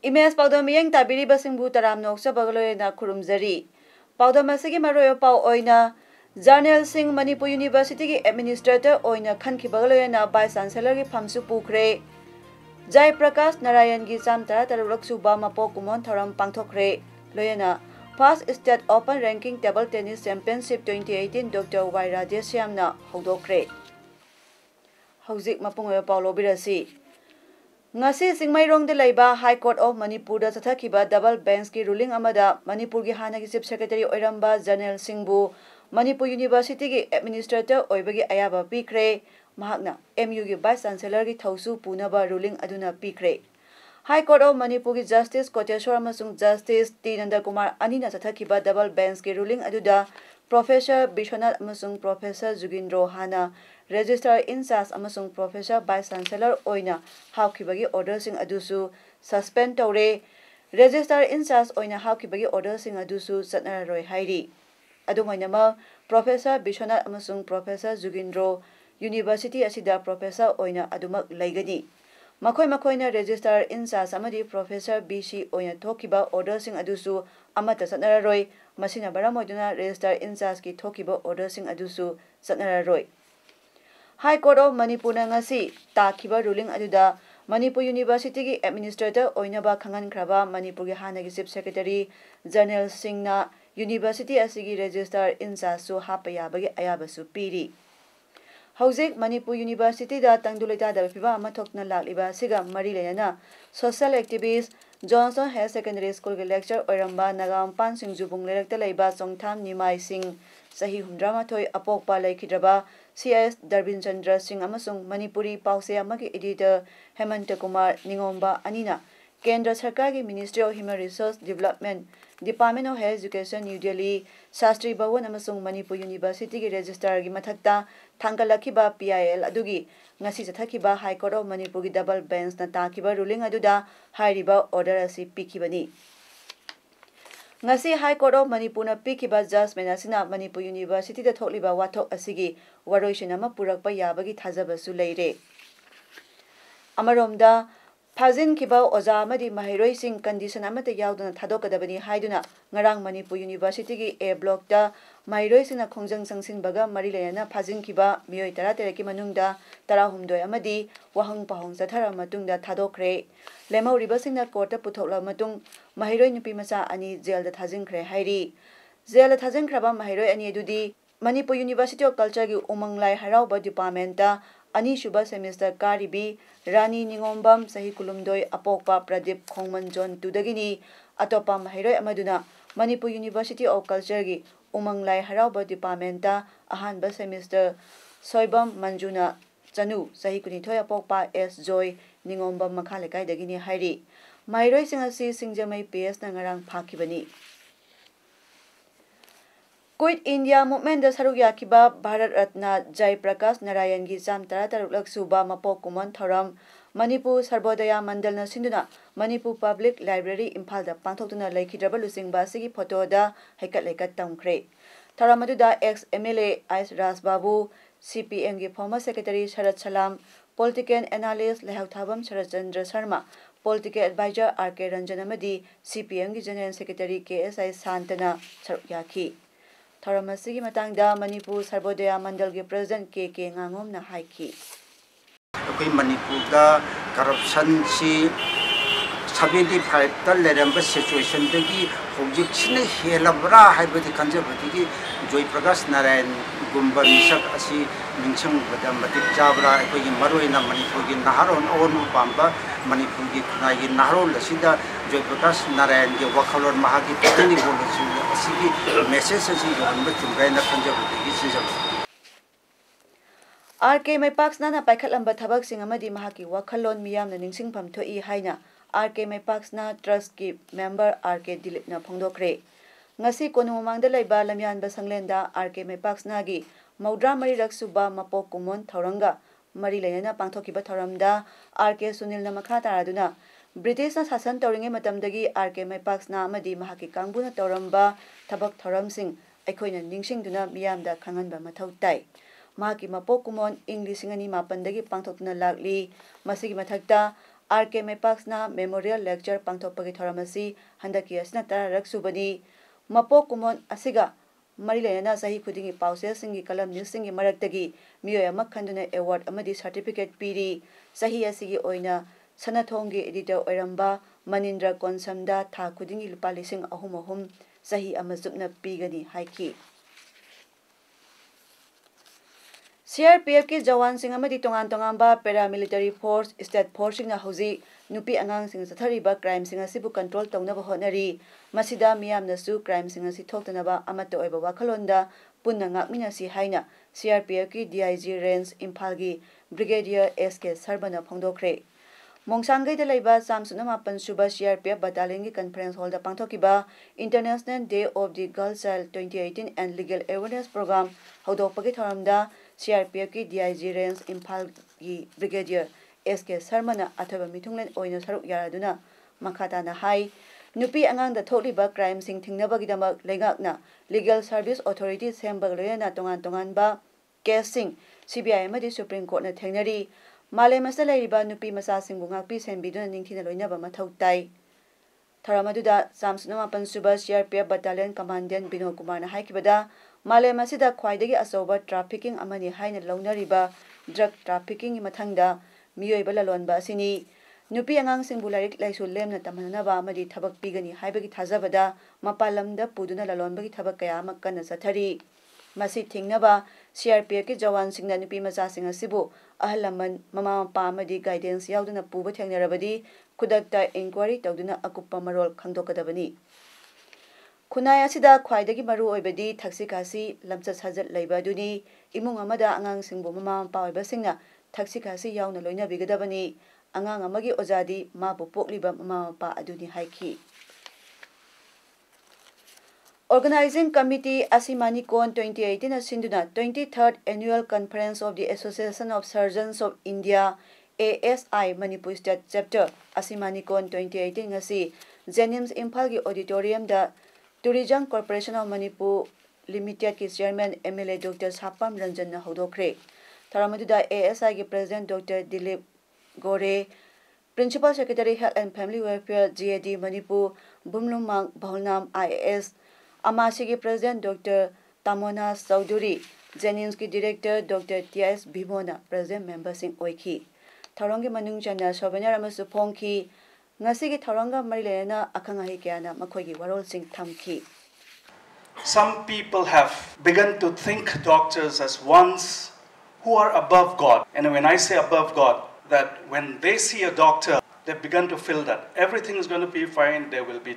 Image पाउदम young ताबिरी बसिंगबु तराम नोक्सा बगलोयना खुरुमजरी पाउदम असगी मरोय पाउ ओइना journal Singh Manipur university की administrator ओइना खनखि बगलोयना vice chancellor की फमसु पुखरे जय प्रकाश नारायण की चाम तरा तरुलक सुबा मपो कुमोन थरम पांगथोखरे लोयना first state open ranking table tennis championship 2018 doctor Y Rajesh श्यामना हौदोखरे हौजिक मपुंग पाउलो बिरसी ngasi singmairong de laiba high court of manipur da chathakiba double bench ki ruling amada manipur gi hana gi chief secretary oiramba janel singbu manipur university gi administrator oibagi ayaba pikre mahakna mu gi vice chancellor gi thausu punaba ruling aduna pikre high court of manipur gi justice koteshwar amasung justice t nanda kumar anina chathakiba double bench ki ruling aduda professor bishwanath amasung professor jugindro hana Registrar in charge amasung Professor Vice Chancellor oina haukibagi order sing adusu suspend tore Registrar in charge oina haukibagi order sing adusu satnararoi hairi adumainama Professor Bishwanath amasung Professor Jugindro University asida Professor oina adumak laigani makoina Registrar in charge amadi Professor BC oina thokiba order sing adusu amata satnararoi masina baramoiduna Registrar in charge ki thokiba order sing adusu satnararoi High Court of Manipur ngasi takiba ruling aduda Manipur University ki administrator oinaba khangan khraba Manipur gi hana gi chief secretary Janel Singh na university asigi registrar in charge su hapaya bagi ayaba su piri Hauzik Manipur University da tangdulita da piba amathokna lakliba siga mari lena social activist Johnson Higher Secondary School ki lecture oiramba nagam pan sing jubung lerekta leiba songtham nimai sing sahi humdrama thoi apokpa laikhidraba CS Darbin Chandra Singh amasung Manipuri pause amagi editor Hemant Kumar Ningomba anina Kendra Sarkar ki Ministry of Human Resource Development Department of Higher Education New Delhi Shastri Bhawan amasung Manipur University ki registrar gi mathakta thangalakiba PIL adugi ngasi chathakiba High Court of Manipur ki double bench na takiba ruling aduda hairiba order asi pikibani ngasi High Court of Manipur na pikiba judgment asina Manipur University da thokliba wathok asigi waroishin ama purakpa yabagi thajaba su leire amaromda phajin kiba oja amadi mahiroi sing condition amata yauduna thadokadabani haiduna ngarang Manipur University gi A block da mahiroi sina khongjang sangsin baga mari lena phajin kiba miyoi tara tereki manungda tara humdoi amadi wahang pahong sathara matungda thadokre lemau ribasingna court ta puthokla matung mahiroi nupi macha ani jail da thajingkhre hairi jail da thajingkhraba mahiroi ani adudi Manipur University of Culture ki umanglai harauba department ta ani shuba semester karibi Rani Ningombam sahi kulumdoi apokpa Pradip Khongman John tudagini atopa mahiroi amaduna Manipur University of Culture ki umanglai harauba department ta ahanba semester Soibam Manjuna Chanu sahi kunithoi apokpa S Joy Ningombam makhalekai dagini hairi mahiroi singasi singjamai PS na ngarang phakibani Quit India movement da saruk yakiba Bharat Ratna Jai Prakash Narayan gi cham tara taruk suba mapok kumon thoram Manipur Sarbodaya Mandal na sinduna Manipur Public Library Imphal da pangthoktuna laikhidraba lusingba sigi photo da haikat laikat tamkhre tharamadu da ex MLA Ais Raj Babu CPM gi former secretary Sharat Salam political analyst Lehau Thabam Sharat Chandra Sharma political advisor RK Ranjan amadi CPM gi general secretary KSI Santana saruk yaki Tharamasi matangda Manipur Sarbodaya Mandal ki President KK Ngangom na haiki. Koi Manipur da corruption si 75 ta leramba situation dagi hojik sine helabra haibati kanjabati ki Joy Prakash Narayan gumba misak asi mingsang badam batik jabra koi maroina Manipur ki naharon onu pamba Manipur ki kunai naharon lasida Joy Prakash Narayan ke wakhalon mahagi patani bolu asigi message asi johanba chungaina kanjabati ki sinjam RK Maipaksna na paikhatlamba thabak sing amadi mahaki wakhalon miyamna ningsingpham thoi haina RK Maipaksna Trust ki member RK Dilip na phongdokre ngasi kono mangda laiba lamyan ba sanglenda RK Maipaksna gi maudra mari raksuba mapok kumon thoranga mari leina pangthokiba thoramda RK Sunil na makha taraduna British na sasan tawringe matamdagi RK Maipaksna amadi mahaki kangbuna tawramba thabak thoramsing aikoina ningsingduna miyamda khanganba mathau tai mahaki mapok kumon English ngani mapandagi pangthokna lakli masigi mathakta RK Maipaksna Memorial Lecture pangthokpagi thoramasi handaki asna tararak subani mapok kumon asiga mari leina sahi khudingi pause singi kalam news singi maraktagi miyoya makhanduna award amadi certificate piri sahi asigi oina Sanathongi editor oiramba Manindra Konsamda tha khudingi lupa lising ahum sahi amazupna pigani haiki CRPF ki jawan sing amadi tongan ba paramilitary force state force na hoji nupi angang sing sathariba crime sing asibu control tongnaba honari masida miyamna su crime sing asi thoktanaba amato oiba wakhalonda punna ngakmina si haina CRPF ki DIG range Imphal gi brigadier SK Sarbana phongdokre Mongsangai de laiba samsuna mapan suba CRPF battalion ki conference hall da pangthokiba International Day of the Girl Child 2018 and Legal Awareness Program hodokpagi thoramda CRPF ki DIG range Imphal gi brigadier SK Sarmana athaba mithunglen oina saruk yaraduna makhata na hai nupi angang da tholiba crime sing thingnabagi damak legakna Legal Service Authority sembag loyana tongan ba case sing CBI amadi Supreme Court na thengnari Male masala riba nupi masa singbu ngakpi senbiduna ningthina loinaba mathau tai Tharamaduda samsuna mapan suba CRPF battalion commandant Bino Kumar na haikibada male masida khwaidagi asoba trafficking amani haina launariba drug trafficking mathangda miyoiba lalonba asini nupi angang singbu larik laisu lemna tamanaba amadi thabak pigani haibagi thajabada mapalamda puduna lalonbagi thabak kaya makkana sathari masi thingnaba CRPF ki jawan singna nupi macha singa sibu ahalaman mama mapa amadi guidance yauduna puba thengnarabadi khudakta inquiry tawduna akuppa marol khangdokadabani Kunai asida khwaidagi maru oibadi thaksikasi lamchat sajat laibaduni imung amada angang singbu mama mapa oibasingna thaksikasi yauna loina bigadabani angang amagi ojadi mabu pokliba mama mapa aduni haiki Organizing Committee Asimani Kon 2018 Asinduna 23rd Annual Conference of the Association of Surgeons of India ASI Manipur State Chapter Asimani Kon 2018 ngasi Jennings Imphal gi auditorium da Tourism Corporation of Manipur Limited ki chairman MLA Dr. Sapam Ranjan na hodokre Tharamadu ASI gi president Dr. Dilip Gore Principal Secretary Health and Family Welfare GAD Manipur Bumlumang Bhaunam IAS Amasi President Dr. Tamona Sauduri, Jennings ki Director Dr. T.S. Bhimona, President Member Sing Oiki. Tharongi Manung Chana Sovenyar Amasu Pongki, Ngasigi Tharanga Marilena Akangahi Kiana Makogi Warol Sing Tamki. Some people have begun to think doctors as ones who are above God. And when I say above God, that when they see a doctor, they've begun to feel that everything is going to be fine, there will be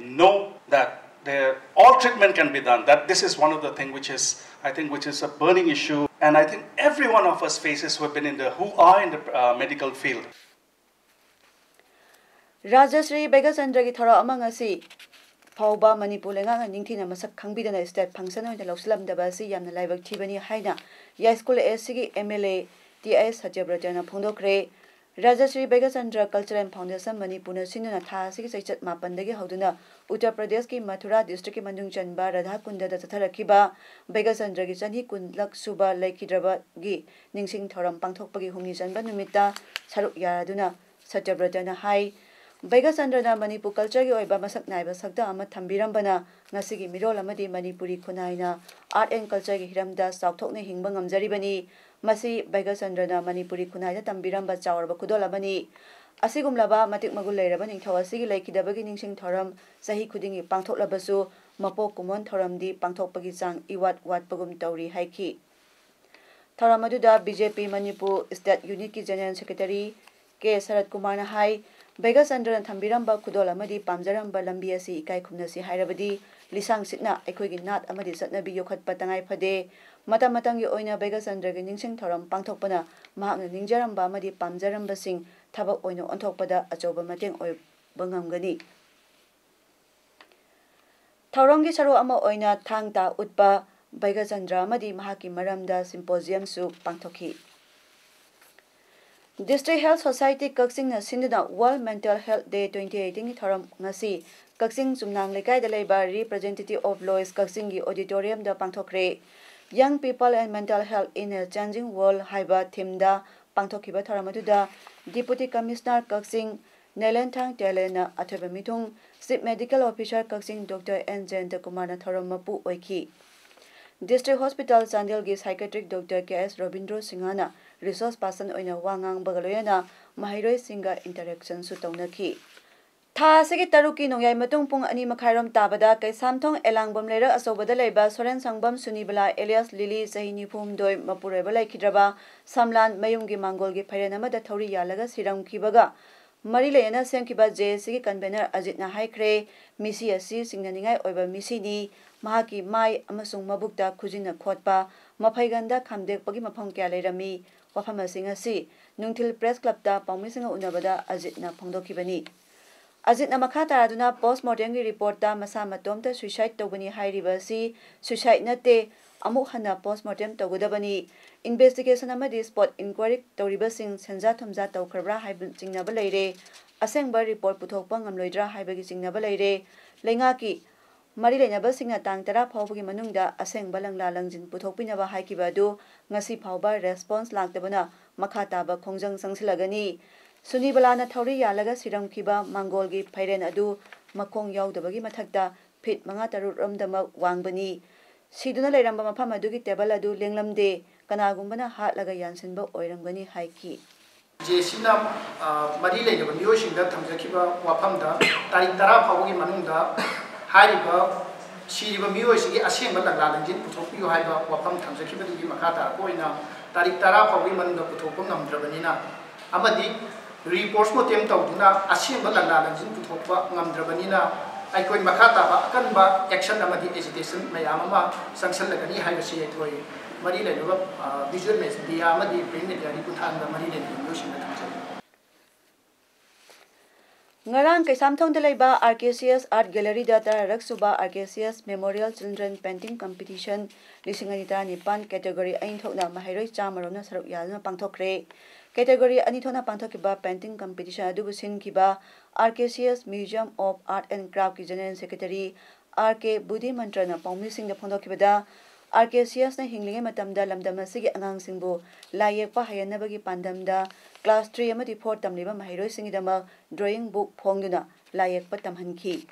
all treatment can be done. That this is one of the things which is, I think, which is a burning issue, and I think every one of us faces who are in the medical field. Rajasri Begachandra ki thara amang asi Pauba Manipur lenga ningthina masak khangbidana state function oina lawslamdaba si yamna laibak thibani haina ya school SC MLA TS Satyabrata phongdokre Rajasri Begachandra Cultural Foundation Manipur na sinuna tha sigi saichat mapandagi hoduna Uttar Pradesh ki Mathura district ki Manung Chanba Radha Kunda da tatharakhiba Begachandra gi chani kunlak suba laikhidraba gi ningsing thoram pangthokpagi humni chanba numita saruk yaraduna Satyabrata na hai Begachandra na Manipur culture gi oiba masak naiba sakta ama thambirambana ngasigi mirol amadi Manipuri khunaina art and culture gi hiramda sauthokne hingba ngamjaribani Masi Begachandra na Manipuri Kunai tambiramba chawraba kudol amani asigumlaba matik magul leiraba ningthaw asigi laikidabagi ningsing thoram sahi khudingi pangthoklabasu mapok kumon thoramdi pangthokpagi chang iwat watpagum tawri haiki Tharamadda BJP Manipur State Unit ki General Secretary K Sarat Kumar na hai Begachandra na thambiramba kudol amadi pamjaramba lambi asi ikai khumnasi hairabadi lisang sitna aikhoigi nat amadi satnabi yokhatpa tangai phade Mata matangi oina Begachandra gi ningsing thoram pangthokpana mahakna ningjaramba amadi pamjaramba sing thabak oina onthokpada achoba mateng oi bangamgani Thauramgi saru ama oina thangta utpa Baigachandra amadi mahaki maramda symposium su pangthokhi District Health Society Kaksing na sinduna World Mental Health Day 2018 thoram ngasi Kaksing Chumnang Lekai da leiba representative of Lois Kaksing gi auditorium da pangthokre Young People and Mental Health in a Changing World haiba theme da pangthokhiba thoram aduda Deputy Commissioner Kaksing Nelenthang Telena athoba mithung Chief Medical Officer Kaksing Dr. N. Jayanta Kumar na thoram mapu oikhi District Hospital Chandel gi Psychiatric Dr. K.S. Robindro Singhana resource person oina wangang bagaloyana mahiroi singa interaction su taunakhi Tha segi taruki nongyai matung pung ani makhairom tabada kai samthong elangbom lera asobada leiba Soren Sangbam Sunibala Elias Lily Sahini Phum doi mapureba laikhidraba Samlan Mayumgi Mangolgi Phairenama da thori yalaga siram khibaga Mari leyana semkiba JSC gi convener Ajitna haikre misi asi singnaningai oiba misi ni mahaki mai amasung mabukta khujina khotpa maphaiganda khamdekpagi mafam kya leirami wafam asingasi Nungthil Press Club ta pawmisinga unabada Ajitna phongdokhibani Ajitna makha taraduna postmortem gi report ta masa matomta suicide tobani hairibasi suicide nate amuk hana postmortem togodabani investigation amadi spot inquiry toribasing senja thomja tawkharbra haibun jingnaba leire asengba report puthokpa ngamloidra haibagi jingnaba leire lengaki mari lenaba singna tang tara phawbagi manungda asengba langla langjin puthokpinaba haikibadu ngasi phawba response laktabana makha taba khongjang sangsilagani Sunibala na thori yalaga siramkhiba Mangolgi Phairen adu makhong yaudabagi mathakta fit manga tarut ramdama wangbani siduna leiramba mafam adugi table adu lenglamde kanagumbana hatlaga yansinba oiramgani haiki JC나 mari leiraba miyosingda thamjakhiba wafamda tarik tara phawgi manungda hariba siriba miyoisigi asengba langla langjin puthokpiyo haiba wafam thamjakhibadigi makha ta koina tarik tara phawgi manungda puthokpa ngamdrabanina amadi reports mo tem tawduna asengba langla langjin puthokpa ngamdrabanina aikoi makha ta ba akanba action amadi agitation mayam ama sanction lagani haibasi thoi mari leiraba visual media amadi print media ri puthanda mari leiraba miyosingda thamjai Ngarang kay samthong dalaiba RKCS Art Gallery da tararak suba RKCS Memorial Children Painting Competition 2019 category ain thokna mahairoi chamarona saruk yalna pangthokre category ani thona pangthokiba painting competition adubu sinkiba RKCS Museum of Art and Craft ki General Secretary RK Budi Mantrana pawmi singda phondokibada RKCS na hinglinge matamda lamdam asigi angang singbu layekpa hayanabagi pandamda class 3 amadi 4 tamliba mahiroi singidama drawing book phongduna layekpa tamhanki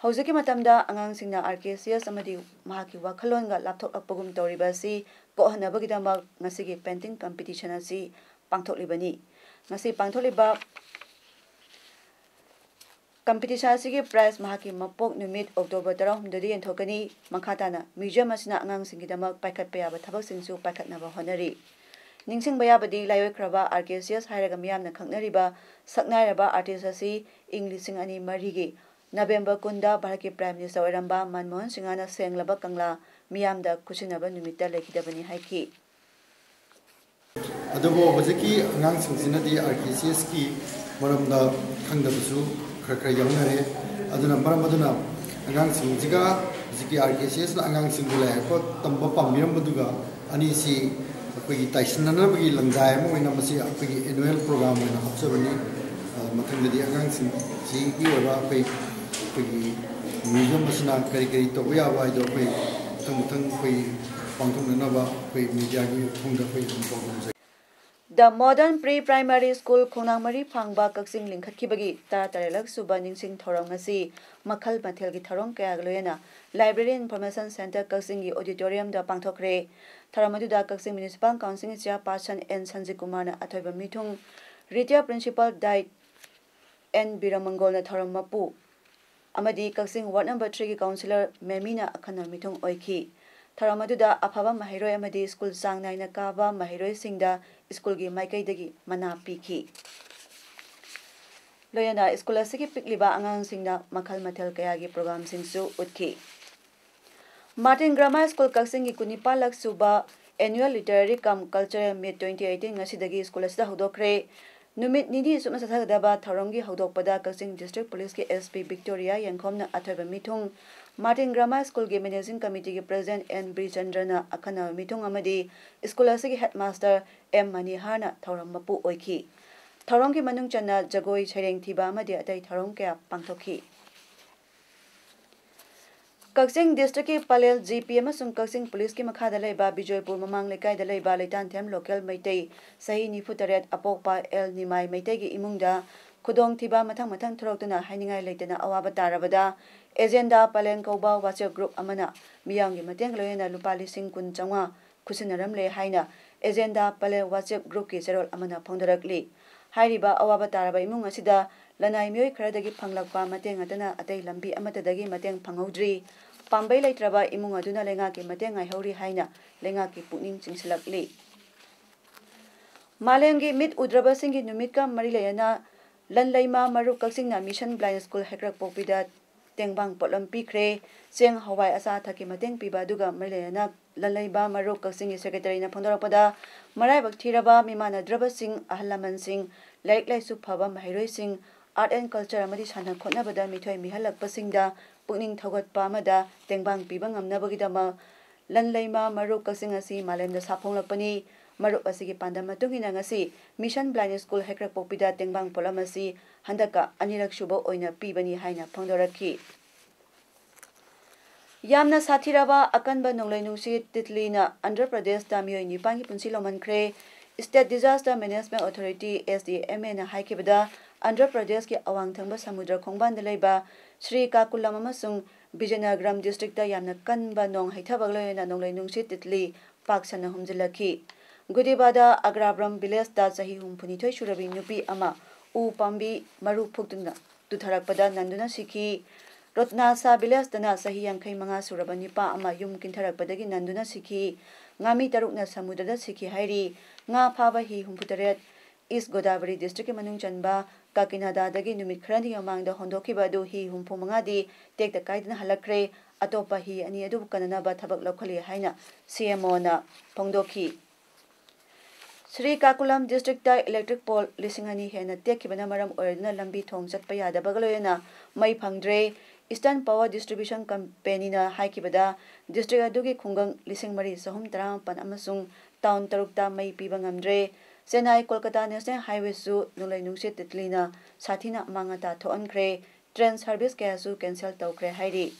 Hauzaki matamda angang singna RKCS amadi mahaki wakhalonga laptop akpagum toribasi pohanabagidama ngasigi painting competition asi pangthoklibani ngasi pangtholiba competition asigi prize mahaki mapok numit October 10 dadi enthokani makhatana museum asina angang singidama paikhatpa yaba thabak singsu paikhatnaba honari Ningsing bayabadi layoi kraba RKCS hairaga miyamna khangnariba saknairaba artist asi English ani marigi November kunda Bharati Prime Minister oiramba Manmohan Singhana senglaba kangla miyamda kusinaba numita lekhidabani haiki Adubo hojiki angang singsinadi RKCS ki maramda khangdabusu khara yawnare aduna maramaduna angang singjiga hojiki RKCS na angang singula ko tamba pamiram baduga ani si akoi taisinanabagi langdai mo ina masi akoi annual program na hapsabani mathangdi angang singji ki ora akoi museum masina kari kari to ya wa do akoi thang akoi pangthongnaba akoi media gi phungda akoi program The Modern Pre-Primary School Khonangmari Phangba Kaksing Lingkhatkibagi Tarelak Suba Ningsing Thorong ngasi Makhal Mathelgi Thorong Kayagloyana Library Information Center Kaksing gi auditorium da pangthokre Tharamadu da Kaksing Municipal Council Chairperson N Sanjay Kumar na athoiba mithung Retired Principal Dai N Biramangol na Thoram Mapu amadi Kaksing Ward number 3 gi Councillor Memina akhana mithung oikhi Tharamaduda afaba mahiroi amadi school sang naina kaba mahiroi singda school gi maikai dagi mana pikhi loyana school asigi pikliba angang singna makhal mathel kaya gi program singsu utkhi Martin Grammar School Kaksing gi kunipalak suba annual literary cum cultural meet 2018 ngasidagi school asida hodokre नुमित निनी सुमना सथगदबा थौरंगी हौदोकपदा Kakching district police के SP Victoria यंखोमना अथोब मिथुंग मार्टिन ग्रामा स्कूल के मैनेजिंग कमिटी के प्रेसिडेंट एन बी चंद्रना अखना मिथुंग अमदी स्कूल असगी हेडमास्टर एम मनीहारना थौरम मपु ओइखी थौरम की मनुंग चन्ना जगोई छैरेंग थिबा अमदी अतै थौरम क्या पांगथोखी कक्सिंग डिस्ट्रिक्ट के पलेल जीपी अमसुंग कक्सिंग पुलिस के मखादा लेबा बिजयपुर ममांग लेकायदा लेबा लेतानथेम लोकल मैतै सही 94 अपोकपा एल निमाई मैतै की इमुंगदा खुदोंग थिबा मथंग मथंग थरोक्तुना हाइनिंगाई लेतना अवाबा तारबदा एजेंडा पलेन कौबा WhatsApp ग्रुप अमना मियांगी मतेंग लोयना लुपा लिसिंग कुन चंगा खुसिनरमले हाइना एजेंडा पलेन WhatsApp ग्रुप की चेरोल अमना फोंदरकली हाइरिबा अवाबा तारबा इमुंग असिदा लनाई मियोय खरदगी फंगलकपा मतेंग अतना अतै लंबी अमतदगी मतेंग फंगौद्री पांबै लेत्रबा इमुंग अदुना लेंगा के मतेंग आइहौरी हाइना लेंगा की पुनिंग चिंसलकली मालेंगी मित उद्रबा सिंगी नुमित का मरी लेना लनलैमा मरु कक्सिंगना मिशन ब्लाइंड स्कूल हेक्रक पोकपिदा तेंगबांग पोलम पिख्रे चेंग हवाई असा थकी मतेंग पिबा दुगा मरी लेना लनलैबा मरु कक्सिंगी सेक्रेटरी ना फोंदरपदा मराइबक थिरबा मिमानद्रबा सिंह अहलमन सिंह लाइक लाइसु फबा महिरोई सिंह आर्ट एंड कल्चर अमदी साना खोनबदा मिथोय मिहलकपसिंगदा पुनिंग थगतपा अमदा तेंगबांग पिबा ngamnabagidama lanlaima maru kasing asi malemda saphonglakpani maru asigi pandam matungina ngasi mission blind school hekrak pokpida tengbang polamasi handaka anirak shubo oina pibani haina phongdorakhi yamna sathiraba akanba nonglainusi titlina andhra pradesh da miyoi nipangi punsi lomankhre state disaster management authority SDMA na haikibada andhra pradesh ki awang thangba samudra khongban da leiba Srikakulam अमसुंग Vizianagaram district दा यामना कनबा नोंग हैथाबगलोयना नोंगलैनुंगसि तितली पाकसना हुमजिलखी गुदिबादा अग्राब्रम village दा सही हुमफुनिथोय सुरबी नुपी अमा उ पांबी मरु फुक्तुना तुथरकपदा नंदुना सिखी रत्नासा village दना सही 85 सुरबा निपा अमा युम किंथरकपदगी नंदुना सिखी ngami tarukna samudada sikhi hairi nga phaba hi humputeret East Godavari district ke manung chanba Kakinada dagi numit khrani amangda hondokiba du hi humpu mangadi tekta kaidna halakre atopa hi ani adu kanana ba thabak lokhali haina CMO na phongdoki Sri Kakulam district ta electric pole lisingani hena tekibana maram oirna lambi thong chatpa yada bagaloyena mai phangdre Eastern Power Distribution Company na haikibada district adugi khungang lising mari sahum taram pan amasung town tarukta mai piba ngamdre Chennai Kolkata National Highway su nulai nungsi titlina sathina mangata thoankre train service kaya su cancel tawkre hairi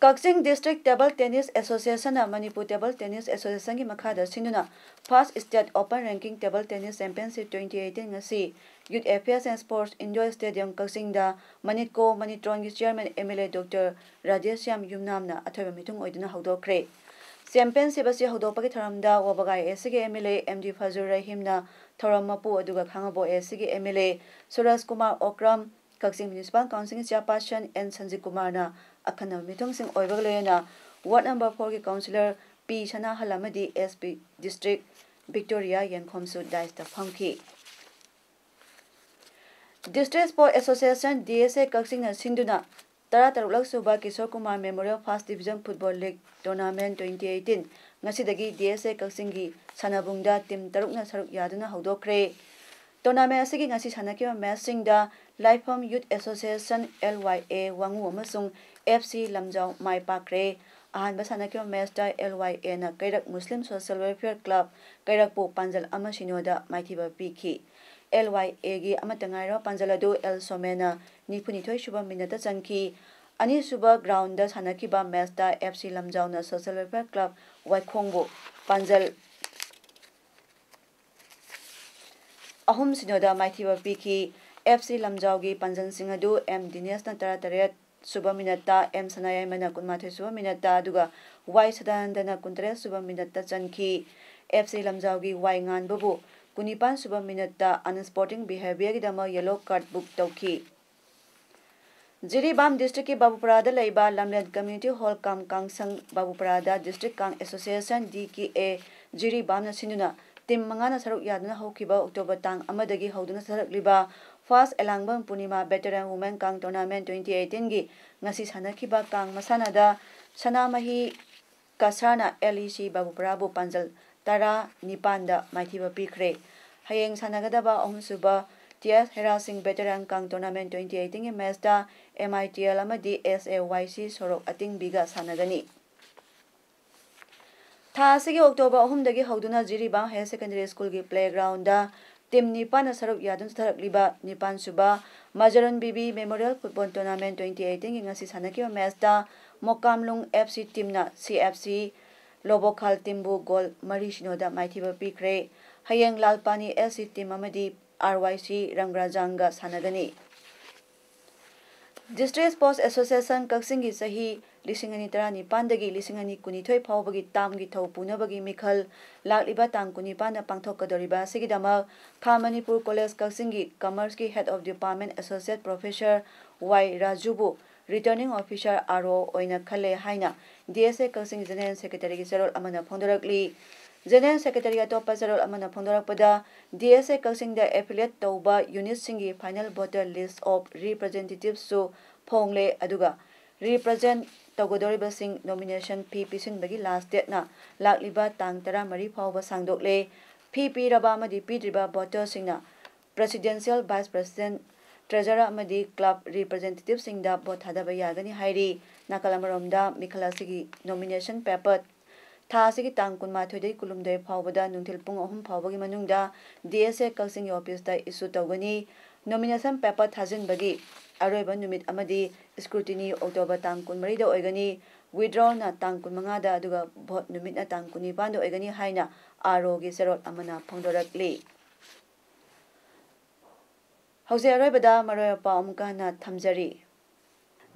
Kaksing District Table Tennis Association na Manipur Table Tennis Association ki makhada sinuna first state open ranking table tennis championship 2018 ngasi Youth Affairs and Sports Indoor Stadium Kaksing da Manitko Manitron ki chairman MLA Dr. Rajesh Yam Yumnamna athoba mitung oiduna hawdokre Championship asi hawdopagi tharamda wabagai SG MLA MD Fazur Rahim na tharam mapu aduga khangabo SG MLA Suraj Kumar Okram Kaksing Municipal Council Chairperson N Sanjay Kumar na akhana mitung sing oibagloyena Ward number 4 ki councillor P Sana Halamadi SP District Victoria Yankhomsu Daista Phangki District Sport Association DSA Kaksing na sinduna Tara Tarulak Suba Kishore Kumar Memorial First Division Football League Tournament 2018 ngasidagi DSA Kaksingi sanabungda team tarukna saruk yaduna hawdokre Tournament asigi ngasi sanakiba match singda Lifehome Youth Association LYA wangu amasung FC Lamjau Mai Pakre ahanba sanakiba match da LYA na Kairak Muslim Social Welfare Club Kairakpo Panjal ama sinoda maithiba piki LYA gi amatangairo Panjaladu El Somena Nipunithoi Shubha Minata Chanki Ani Suba Ground da Sanakiba match da FC Lamjau na Social Welfare Club Waikhongbo Panjal Ahum Sinoda Maithiba Piki FC Lamjau gi Panjan Singadu M Dinesh na Tarat Suba Minata M Sanayai Mana Kunmathoi Suba Minata Duga Y Sadananda na Kuntre Suba Minata Chanki FC Lamjau gi Y Ngan Babu Kunipan Suba Minata Unsporting Behavior ki dama yellow card book tauki Jiribam District ki Babuparada Laiba Lamlet Community Hall Kam Kangsang Babuparada District Kang Association DKA Jiribam na sinuna Tim mangana saruk yaduna hawkiba October tang amadagi hawduna sarak liba First Elangbang Punima Veteran Women Kang Tournament 2018 gi ngasi sanakiba Kang Masanada Sanamahi Kasana LEC Babuparabu Panjal 19 माइथिबा पीखरे हयेंग सानागदबा अहुमसुबा TS Hera Singh Veteran Kang Tournament 2018 के match दा MITL अमदी SAYC सोरok अतिंग बिगा सानगनी था सिगे October 3 दगी हौदुना जिरिबा हायर सेकेंडरी स्कूल की प्लेग्राउंड दा टीम निपान सरक यादुन थरकलिबा निपान सुबा मजरन बीबी मेमोरियल फुटबॉल टूर्नामेंट 2018 की ngasi sanaki मैच दा मोकामलुंग FC टीम ना CFC लोबोखाल टीमबु गोल मरी सिनोदा माइथिबा पीखरे हयेंग लालपानी SC टीम अमदी RYC रंगराजांगा सानगनी डिस्ट्रिक्ट स्पोर्ट्स एसोसिएशन कक्सिंग की सही 2019 दगी 2019 फावबगी तामगी थौ पुनबगी मिखल लाकलिबा तांग 19 पांथोकदोरिबा सिगिदमक खा मणिपुर कॉलेज कक्सिंग की कॉमर्स की head of department associate professor Y राजूबू रिटर्निंग ऑफिसर आरओ ओइना खले हाइना DSA कक्सिंग जनरल सेक्रेटरी की सरल अमना फोंदरकली जनरल सेक्रेटरी अतोपा सरल अमना फोंदरकपदा DSA कक्सिंग द एफिलिएट तौबा यूनिट सिंगी final voter list of representatives सो फोंगले अदुगा रिप्रेजेंट तौगदोरिबा सिंग नॉमिनेशन फी पिसिनबगी लास्ट डेट ना लाकलिबा तांग 13 फावबा सांगदोकले फी पीरबा अमदी पीद्रिबा वोटर सिंगना presidential vice president treasurer अमदी club representative सिंगदा वोट थादबा यागनी हाइरी नाकलमरोमदा मिखलासिगी नॉमिनेशन पेपर थासिगी तांग 19 दई कुलुमदे फावबदा नुंथिल पुंग 3 फावबगी मनुंगदा DSA कक्सिंग ऑफिस दा इशू तौगनी नॉमिनेशन पेपर थाजिनबगी अरोइबा नुमित अमदी स्क्रूटिनी अक्टोबर तांग 13 दा ओइगनी विड्रॉल ना तांग 15 दा अदुगा भोट नुमित ना तांग 19 दा ओइगनी हाइना आरओ गी सेरोट अमना फोंदोरकली हौजे अरोइबदा मरोयपा अमुकाना थमजरी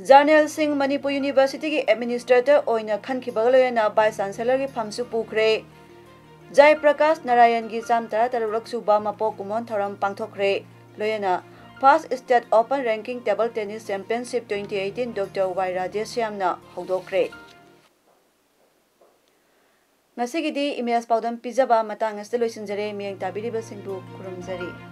जर्नल सिंह मणिपुर यूनिवर्सिटी की एडमिनिस्ट्रेटर ओइना खनखिबगलोयना वाइस चांसलर की फमसु पुखरे जय प्रकाश नारायण की चाम 13 सुबा मपो कुमोन थरम पांथोखरे लोयना first state open ranking table tennis championship 2018 doctor Y राजेश्यामना हौदोखरे ngasi gidi imes paudam pizaba matang asde loisinjare miyang tabiriba singbu khurumjari